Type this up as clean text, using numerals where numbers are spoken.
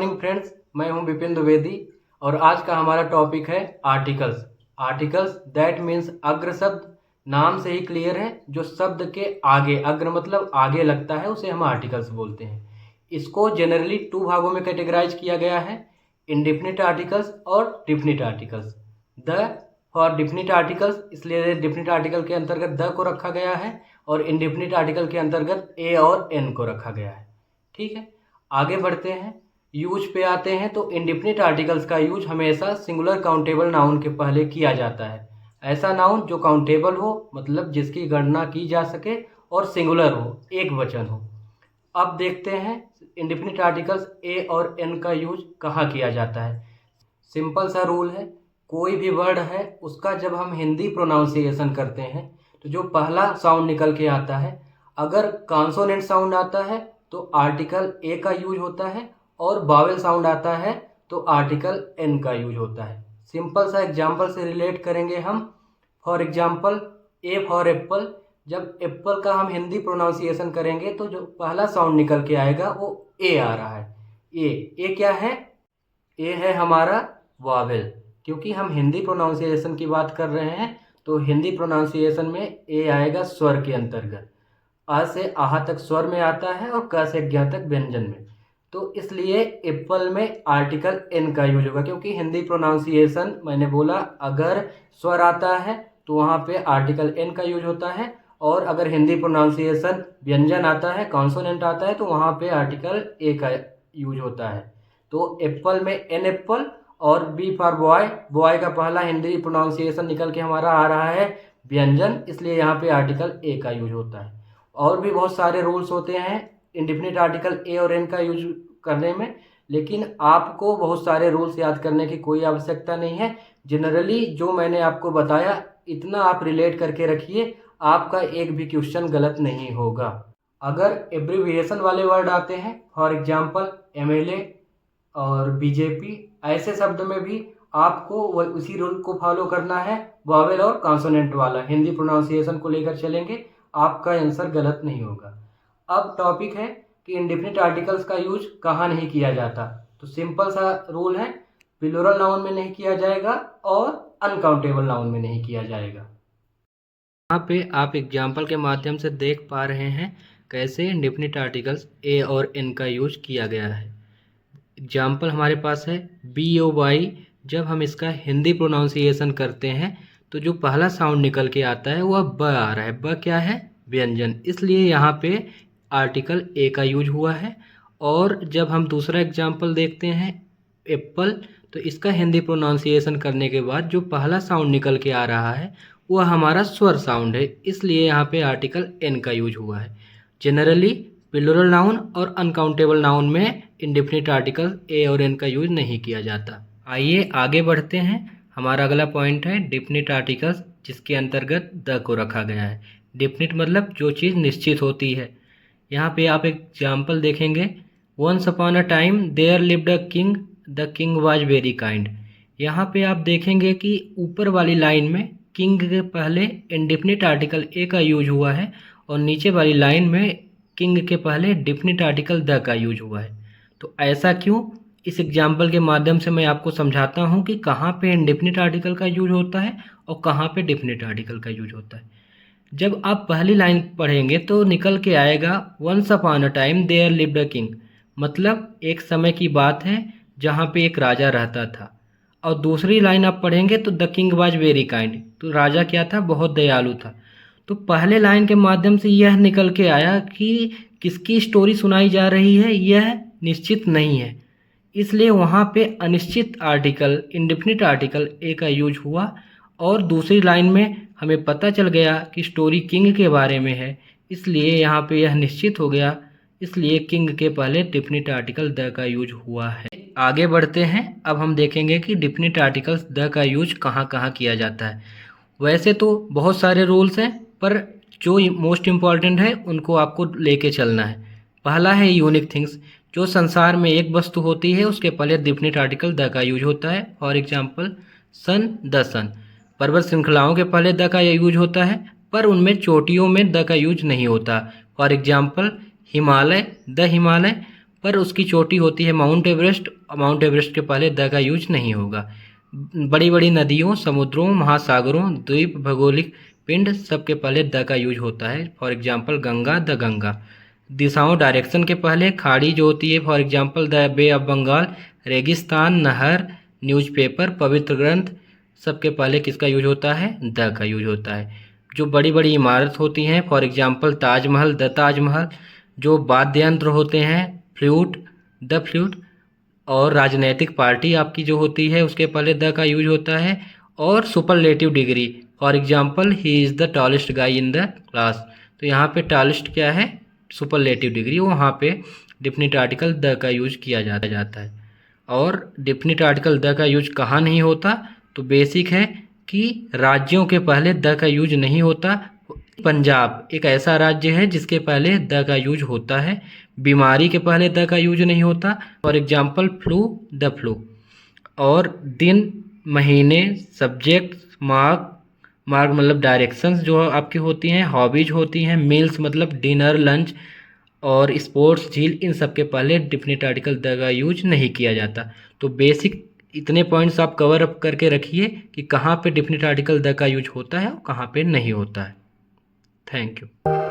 Morning friends, मैं हूं विपिन द्विवेदी और आज का हमारा टॉपिक है आर्टिकल्स। आर्टिकल्स दैट मीन्स अग्र शब्द। नाम से ही क्लियर है, जो शब्द के आगे, अग्र मतलब आगे लगता है, उसे हम आर्टिकल्स बोलते हैं। इसको जनरली 2 भागों में कैटेगराइज किया गया है, इंडेफिनिट आर्टिकल्स और definite articles. The for definite articles, इसलिए डिफिनिट आर्टिकल के अंतर्गत द को रखा गया है और इंडेफिनिट आर्टिकल के अंतर्गत ए और एन को रखा गया है। ठीक है, आगे बढ़ते हैं, यूज पे आते हैं। तो इंडेफिनिट आर्टिकल्स का यूज हमेशा सिंगुलर काउंटेबल नाउन के पहले किया जाता है। ऐसा नाउन जो काउंटेबल हो, मतलब जिसकी गणना की जा सके, और सिंगुलर हो, एक वचन हो। अब देखते हैं इंडेफिनिट आर्टिकल्स ए और एन का यूज कहाँ किया जाता है। सिंपल सा रूल है, कोई भी वर्ड है उसका जब हम हिंदी प्रोनाउंसिएशन करते हैं तो जो पहला साउंड निकल के आता है, अगर कॉन्सोनेंट साउंड आता है तो आर्टिकल ए का यूज होता है, और वावेल साउंड आता है तो आर्टिकल एन का यूज होता है। सिंपल सा एग्जांपल से रिलेट करेंगे हम। For example, A for Apple. जब एप्पल का हम हिंदी प्रोनाउंसिएशन करेंगे तो जो पहला साउंड निकल के आएगा वो ए आ रहा है। ए क्या है? ए है हमारा वावेल। क्योंकि हम हिंदी प्रोनाउंसिएशन की बात कर रहे हैं तो हिंदी प्रोनाउंसिएशन में ए आएगा स्वर के अंतर्गत। आ से आहा तक स्वर में आता है और क से ज्ञ तक व्यंजन में। तो इसलिए एप्पल में आर्टिकल एन का यूज होगा, क्योंकि हिंदी प्रोनाउंसिएशन, मैंने बोला, अगर स्वर आता है तो वहाँ पे आर्टिकल एन का यूज होता है, और अगर हिंदी प्रोनाउंसिएशन व्यंजन आता है, कॉन्सोनेंट आता है, तो वहाँ पे आर्टिकल ए का यूज होता है। तो एप्पल में एन एप्पल, और बी फॉर बॉय। बॉय का पहला हिंदी प्रोनाउंसिएशन निकल के हमारा आ रहा है व्यंजन, इसलिए यहाँ पे आर्टिकल ए का यूज होता है। और भी बहुत सारे रूल्स होते हैं इंडेफिनिट आर्टिकल ए और एन का यूज करने में, लेकिन आपको बहुत सारे रूल्स याद करने की कोई आवश्यकता नहीं है। जनरली जो मैंने आपको बताया इतना आप रिलेट करके रखिए, आपका एक भी क्वेश्चन गलत नहीं होगा। अगर एब्रीविएशन वाले वर्ड आते हैं, फॉर एग्जांपल एमएलए और बीजेपी, ऐसे शब्द में भी आपको उसी रूल को फॉलो करना है, वावेल और कॉन्सोनेंट वाला। हिंदी प्रोनाउंसिएशन को लेकर चलेंगे, आपका आंसर गलत नहीं होगा। अब टॉपिक है कि इंडेफिनिट आर्टिकल्स का यूज कहाँ नहीं किया जाता। तो सिंपल सा रूल है, प्लूरल नाउन में नहीं किया जाएगा और अनकाउंटेबल नाउन में नहीं किया जाएगा। यहाँ पे आप एग्जाम्पल के माध्यम से देख पा रहे हैं कैसे इंडेफिनिट आर्टिकल्स ए और एन का यूज किया गया है। एग्जाम्पल हमारे पास है बी ओ वाई। जब हम इसका हिंदी प्रोनाउंसिएशन करते हैं तो जो पहला साउंड निकल के आता है वह ब आ रहा है। ब क्या है? व्यंजन, इसलिए यहाँ पे आर्टिकल ए का यूज हुआ है। और जब हम दूसरा एग्जाम्पल देखते हैं एप्पल, तो इसका हिंदी प्रोनाउंसिएशन करने के बाद जो पहला साउंड निकल के आ रहा है वह हमारा स्वर साउंड है, इसलिए यहाँ पे आर्टिकल एन का यूज हुआ है। जनरली प्लूरल नाउन और अनकाउंटेबल नाउन में इंडेफिनिट आर्टिकल ए और एन का यूज नहीं किया जाता। आइए आगे बढ़ते हैं। हमारा अगला पॉइंट है डेफिनिट आर्टिकल्स, जिसके अंतर्गत द को रखा गया है। डेफिनिट मतलब जो चीज़ निश्चित होती है। यहाँ पे आप एग्जाम्पल देखेंगे, once upon a time there lived a king, the king was very kind. यहाँ पे आप देखेंगे कि ऊपर वाली लाइन में किंग के पहले इंडेफिनिट आर्टिकल ए का यूज हुआ है, और नीचे वाली लाइन में किंग के पहले डेफिनिट आर्टिकल द का यूज हुआ है। तो ऐसा क्यों? इस एग्जाम्पल के माध्यम से मैं आपको समझाता हूँ कि कहाँ पे इंडेफिनिट आर्टिकल का यूज होता है और कहाँ पे डेफिनिट आर्टिकल का यूज होता है। जब आप पहली लाइन पढ़ेंगे तो निकल के आएगा once upon a time there lived a king, मतलब एक समय की बात है जहाँ पे एक राजा रहता था। और दूसरी लाइन आप पढ़ेंगे तो the king was very kind, तो राजा क्या था? बहुत दयालु था। तो पहले लाइन के माध्यम से यह निकल के आया कि किसकी स्टोरी सुनाई जा रही है, यह निश्चित नहीं है, इसलिए वहाँ पे अनिश्चित आर्टिकल, इंडेफिनिट आर्टिकल ए का यूज हुआ। और दूसरी लाइन में हमें पता चल गया कि स्टोरी किंग के बारे में है, इसलिए यहाँ पे यह निश्चित हो गया, इसलिए किंग के पहले डेफिनिट आर्टिकल द का यूज हुआ है। आगे बढ़ते हैं। अब हम देखेंगे कि डेफिनिट आर्टिकल्स द का यूज कहाँ कहाँ किया जाता है। वैसे तो बहुत सारे रूल्स हैं, पर जो मोस्ट इम्पॉर्टेंट है उनको आपको लेके चलना है। पहला है यूनिक थिंग्स। जो संसार में एक वस्तु होती है उसके पहले डेफिनिट आर्टिकल द का यूज होता है। फॉर एग्जांपल सन, द सन। पर्वत श्रृंखलाओं के पहले द का यूज होता है, पर उनमें चोटियों में द का यूज नहीं होता। For example Himalaya, the Himalaya. पर उसकी चोटी होती है माउंट एवरेस्ट, माउंट एवरेस्ट के पहले द का यूज नहीं होगा। बड़ी बड़ी नदियों, समुद्रों, महासागरों, द्वीप, भौगोलिक पिंड सबके पहले द का यूज होता है। For example Ganga, the Ganga. दिशाओं, डायरेक्शन के पहले खाड़ी जो होती है, for example the bay of Bengal. रेगिस्तान, नहर, न्यूज़पेपर, पवित्र ग्रंथ सबके पहले किसका यूज होता है? द का यूज होता है। जो बड़ी बड़ी इमारत होती हैं, for example Taj Mahal, the Taj Mahal. जो वाद्य यंत्र होते हैं, फ्लूट, द फ्लूट। और राजनैतिक पार्टी आपकी जो होती है उसके पहले द का यूज होता है। और superlative degree, for example he is the tallest guy in the class. तो यहाँ पे टॉलेस्ट क्या है? Superlative degree. वहाँ पे डिफिनिट आर्टिकल द का यूज किया जाता है। और डिफिनिट आर्टिकल द का यूज कहाँ नहीं होता? तो बेसिक है कि राज्यों के पहले द का यूज नहीं होता। पंजाब एक ऐसा राज्य है जिसके पहले द का यूज होता है। बीमारी के पहले द का यूज नहीं होता, for example flu, the flu. और दिन, महीने, सब्जेक्ट, मार्ग मतलब डायरेक्शंस जो आपकी होती हैं, हॉबीज होती हैं, मील्स मतलब डिनर, लंच, और स्पोर्ट्स, झील, इन सब के पहले डिफिनिट आर्टिकल द का यूज नहीं किया जाता। तो बेसिक इतने पॉइंट्स आप कवर अप करके रखिए कि कहाँ पे डिफिनिट आर्टिकल द का यूज होता है और कहाँ पे नहीं होता है। Thank you.